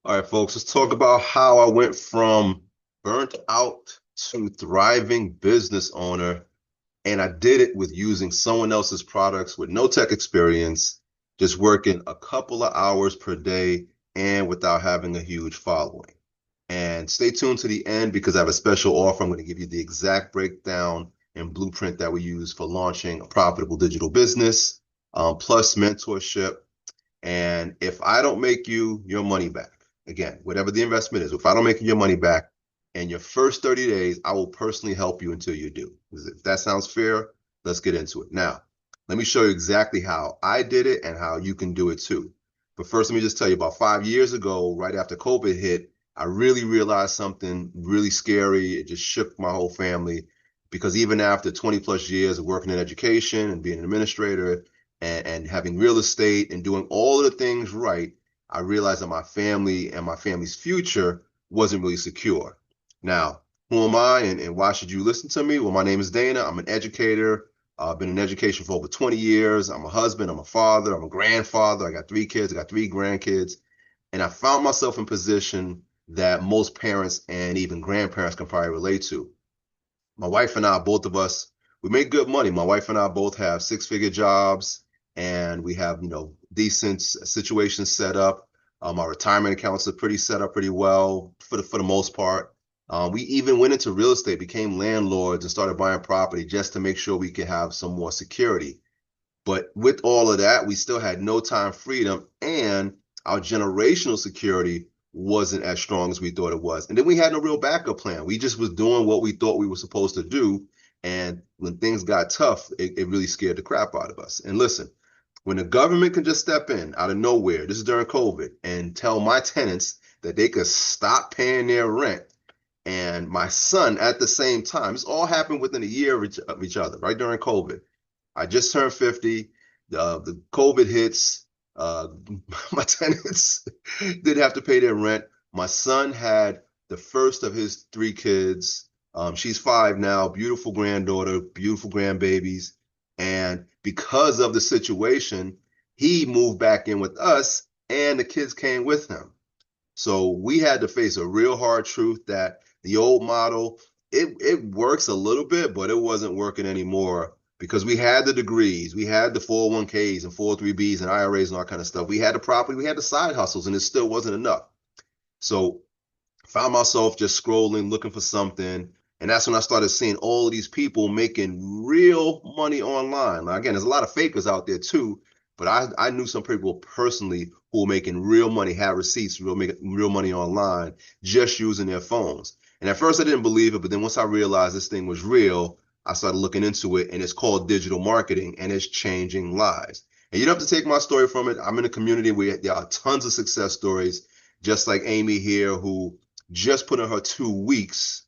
All right, folks, let's talk about how I went from burnt out to thriving business owner. And I did it with using someone else's products with no tech experience, just working a couple of hours per day and without having a huge following. And stay tuned to the end because I have a special offer. I'm going to give you the exact breakdown and blueprint that we use for launching a profitable digital business, plus mentorship. And if I don't make you your money back, again, whatever the investment is, if I don't make you your money back in your first 30 days, I will personally help you until you do. If that sounds fair, let's get into it. Now, let me show you exactly how I did it and how you can do it too. But first, let me just tell you about 5 years ago, right after COVID hit, I really realized something really scary. It just shook my whole family because even after 20 plus years of working in education and being an administrator, and having real estate and doing all of the things right, I realized that my family and my family's future wasn't really secure. Now, who am I and why should you listen to me? Well, my name is Dana. I'm an educator. I've been in education for over 20 years. I'm a husband. I'm a father. I'm a grandfather. I got 3 kids. I got 3 grandkids. And I found myself in a position that most parents and even grandparents can probably relate to. My wife and I, both of us, we make good money. My wife and I both have six-figure jobs, and we have, decent situations set up. Our retirement accounts are pretty set up pretty well for the most part. We even went into real estate, became landlords, and started buying property just to make sure we could have some more security. But with all of that, we still had no time freedom, and our generational security wasn't as strong as we thought it was. And then we had no real backup plan. We just was doing what we thought we were supposed to do. And when things got tough, it really scared the crap out of us. And listen, when the government can just step in out of nowhere, this is during COVID, and tell my tenants that they could stop paying their rent, and my son at the same time, this all happened within a year of each other, right during COVID. I just turned 50. The COVID hits. Uh, my tenants didn't have to pay their rent. My son had the first of his 3 kids. She's 5 now, beautiful granddaughter, beautiful grandbabies. And because of the situation, he moved back in with us, and the kids came with him. So we had to face a real hard truth that the old model, it works a little bit, but it wasn't working anymore because we had the degrees, we had the 401ks and 403bs and IRAs and all that kind of stuff. We had the property, we had the side hustles, and it still wasn't enough. So I found myself just scrolling, looking for something. And that's when I started seeing all of these people making real money online. Now, again, there's a lot of fakers out there too, but I knew some people personally who were making real money, had receipts, real money online, just using their phones. And at first I didn't believe it, but then once I realized this thing was real, I started looking into it, and it's called digital marketing, and it's changing lives. And you don't have to take my story from it. I'm in a community where there are tons of success stories, just like Amy here, who just put in her 2 weeks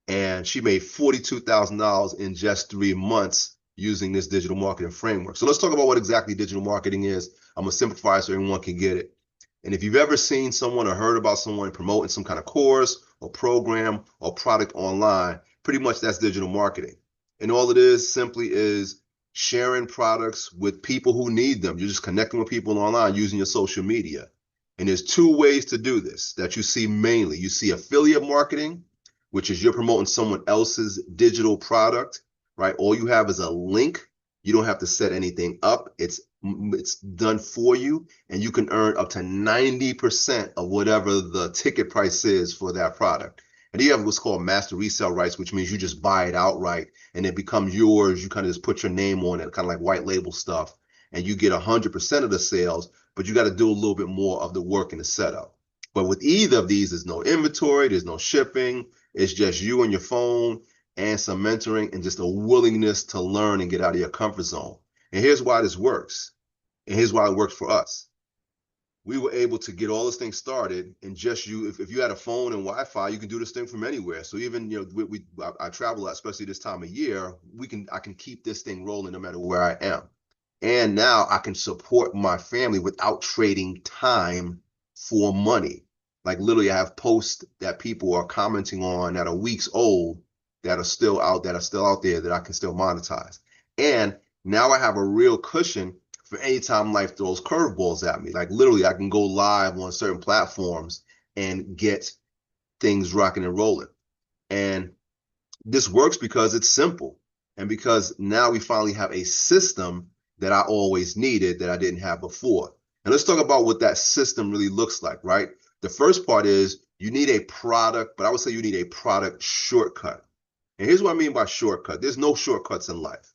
and she made $42,000 in just 3 months using this digital marketing framework. So let's talk about what exactly digital marketing is. I'm gonna simplify it so everyone can get it. And if you've ever seen someone or heard about someone promoting some kind of course or program or product online, pretty much that's digital marketing. And all it is simply is sharing products with people who need them. You're just connecting with people online using your social media. And there's 2 ways to do this that you see mainly. You see affiliate marketing, which is you're promoting someone else's digital product, right? All you have is a link. You don't have to set anything up. It's done for you, and you can earn up to 90% of whatever the ticket price is for that product. And you have what's called master resale rights, which means you just buy it outright and it becomes yours. You kind of just put your name on it, kind of like white label stuff, and you get 100% of the sales, but you got to do a little bit more of the work in the setup. But with either of these, there's no inventory, there's no shipping. It's just you and your phone and some mentoring and just a willingness to learn and get out of your comfort zone. And here's why this works. And here's why it works for us. We were able to get all this thing started, and just if you had a phone and Wi-Fi, you can do this thing from anywhere. So even I travel a lot, especially this time of year. I can keep this thing rolling no matter where I am. And now I can support my family without trading time for money. Like literally, I have posts that people are commenting on that are weeks old that are still out there that I can still monetize. And now I have a real cushion for any time life throws curveballs at me. Like literally, I can go live on certain platforms and get things rocking and rolling. And this works because it's simple and because now we finally have a system that I always needed that I didn't have before. And let's talk about what that system really looks like, right? The first part is you need a product, but I would say you need a product shortcut. And here's what I mean by shortcut. There's no shortcuts in life.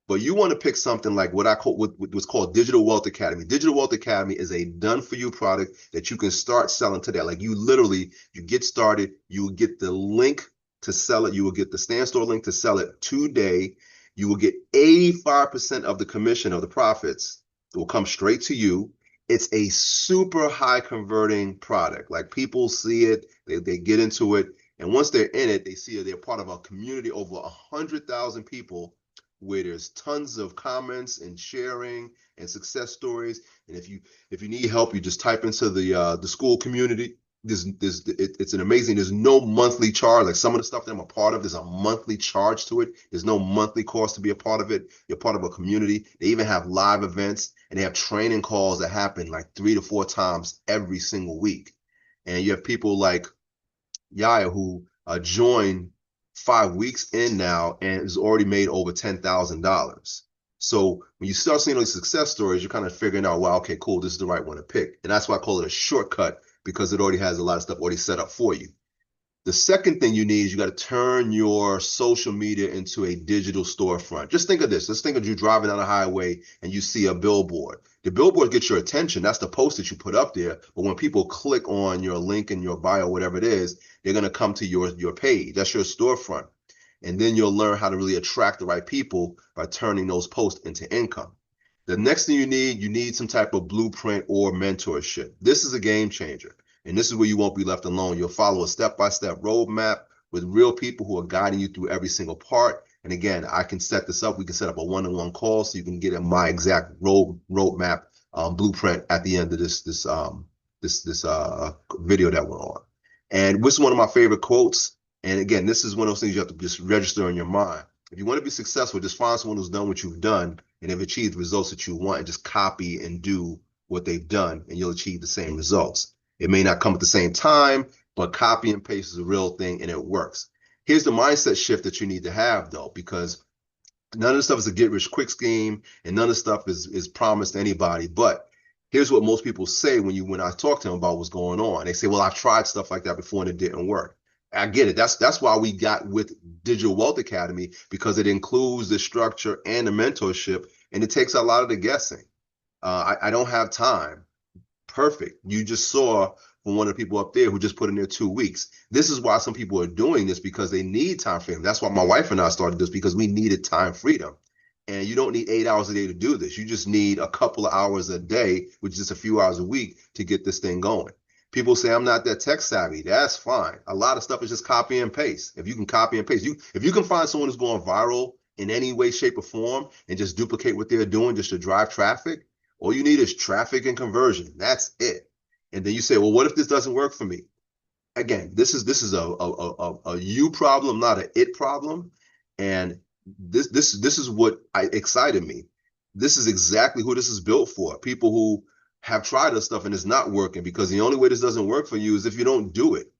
But you want to pick something like what I call what's called Digital Wealth Academy. Digital Wealth Academy is a done-for-you product that you can start selling today. Like you literally, you get started, you will get the link to sell it, you will get the stand store link to sell it today. You will get 85% of the commission of the profits. It will come straight to you. It's a super high converting product. Like people see it, they get into it, and once they're in it, they see it, they're part of a community over 100,000 people where there's tons of comments and sharing and success stories. And if you need help, you just type into the school community. It's an amazing. There's no monthly charge. Like some of the stuff that I'm a part of, there's a monthly charge to it. There's no monthly cost to be a part of it. You're part of a community. They even have live events and they have training calls that happen like 3 to 4 times every single week. And you have people like Yaya who joined 5 weeks in now and has already made over $10,000. So when you start seeing those success stories, you're kind of figuring out, well, okay, cool, this is the right one to pick. And that's why I call it a shortcut, because it already has a lot of stuff already set up for you. The second thing you need is you got to turn your social media into a digital storefront. Just think of this. Let's think of you driving down the highway and you see a billboard. The billboard gets your attention. That's the post that you put up there. But when people click on your link in your bio, whatever it is, they're going to come to your page. That's your storefront. And then you'll learn how to really attract the right people by turning those posts into income. The next thing you need some type of blueprint or mentorship. This is a game changer. And this is where you won't be left alone. You'll follow a step-by-step roadmap with real people who are guiding you through every single part. And again, I can set this up. We can set up a one-on-one call so you can get my exact roadmap blueprint at the end of this video that we're on. And this is one of my favorite quotes. And again, this is one of those things you have to just register in your mind. If you want to be successful, just find someone who's done what you've done and have achieved the results that you want, and just copy and do what they've done, and you'll achieve the same results. It may not come at the same time, but copy and paste is a real thing and it works. Here's the mindset shift that you need to have though, because none of the stuff is a get rich quick scheme and none of the stuff is promised to anybody. But here's what most people say when I talk to them about what's going on. They say, well, I've tried stuff like that before and it didn't work. I get it. That's why we got with Digital Wealth Academy, because it includes the structure and the mentorship, and it takes a lot of the guessing. I don't have time. Perfect. You just saw from one of the people up there who just put in their 2 weeks. This is why some people are doing this, because they need time freedom. That's why my wife and I started this, because we needed time freedom. And you don't need 8 hours a day to do this. You just need a couple of hours a day, which is just a few hours a week, to get this thing going. People say I'm not that tech savvy. That's fine. A lot of stuff is just copy and paste. If you can copy and paste, if you can find someone who's going viral in any way, shape, or form and just duplicate what they're doing just to drive traffic, all you need is traffic and conversion. That's it. And then you say, well, what if this doesn't work for me? Again, this is a you problem, not an it problem. And this is what excited me. This is exactly who this is built for. People who have tried this stuff and it's not working, because the only way this doesn't work for you is if you don't do it.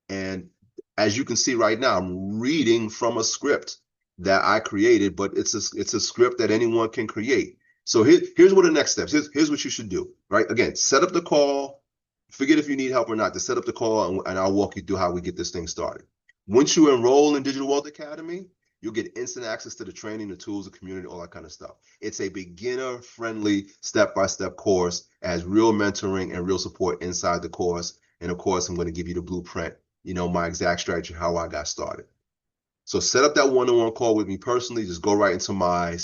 And as you can see right now, I'm reading from a script that I created, but it's a script that anyone can create. So here's what the next steps. Here's what you should do, right? Again, set up the call. Forget if you need help or not. Just set up the call, and I'll walk you through how we get this thing started. Once you enroll in Digital Wealth Academy, you'll get instant access to the training, the tools, the community, all that kind of stuff. It's a beginner-friendly, step-by-step course, as real mentoring and real support inside the course. And of course, I'm going to give you the blueprint, my exact strategy, how I got started. So set up that one-on-one call with me personally. Just go right into my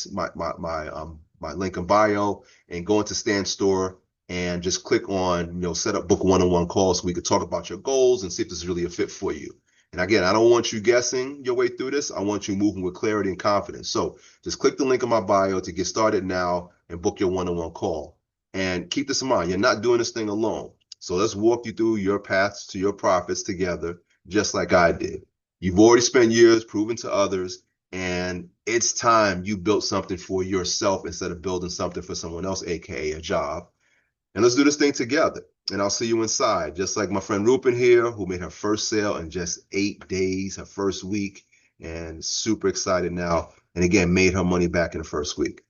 link in bio and go into Stand Store and just click on, set up book one-on-one call so we could talk about your goals and see if this is really a fit for you. And again, I don't want you guessing your way through this. I want you moving with clarity and confidence. So just click the link in my bio to get started now and book your one-on-one call. And keep this in mind, you're not doing this thing alone. So let's walk you through your paths to your profits together, just like I did. You've already spent years proving to others, and it's time you built something for yourself instead of building something for someone else, aka a job. And let's do this thing together. and I'll see you inside. Just like my friend Rupin here, who made her first sale in just 8 days, her first week, and super excited now. And again, made her money back in the first week.